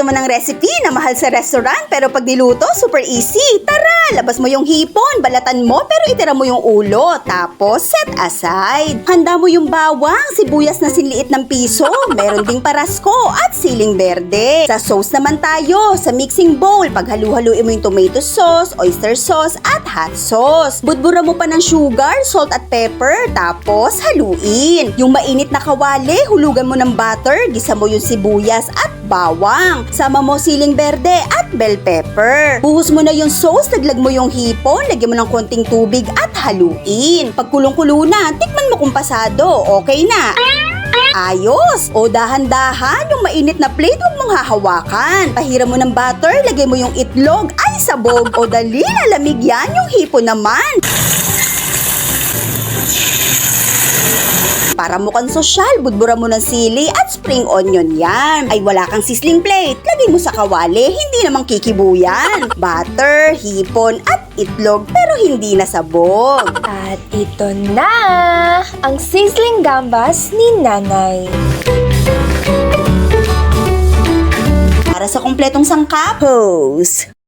Gusto mo ng recipe na mahal sa restaurant pero pag niluto, super easy? Tara, labas mo yung hipon, balatan mo pero itira mo yung ulo. Tapos, set aside. Handa mo yung bawang, sibuyas na sinliit ng piso, meron ding parasko at siling berde. Sa sauce naman tayo, sa mixing bowl, paghalu-haluin mo yung tomato sauce, oyster sauce at hot sauce. Budbura mo pa ng sugar, salt at pepper, tapos haluin. Yung mainit na kawali, hulugan mo ng butter, gisa mo yung sibuyas at bawang. Sama mo siling berde at bell pepper. Buhos mo na yung sauce, laglag mo yung hipon, lagyan mo ng konting tubig at haluin. Pag kulong-kulo na, tikman mo kung pasado. Okay na. Ayos! O dahan-dahan, yung mainit na plate huwag mong hahawakan. Pahiram mo ng butter, lagay mo yung itlog, ay sabog. O dali, lalamig yan, yung hipon naman. Para mukhang sosyal, budbura mo ng sili at spring onion yan. Ay wala kang sizzling plate, lagay mo sa kawali, hindi namang kikibuyan. Butter, hipon at itlog pero hindi na sabog. At ito na ang sizzling gambas ni Nanay. Para sa kumpletong sangkap, hose!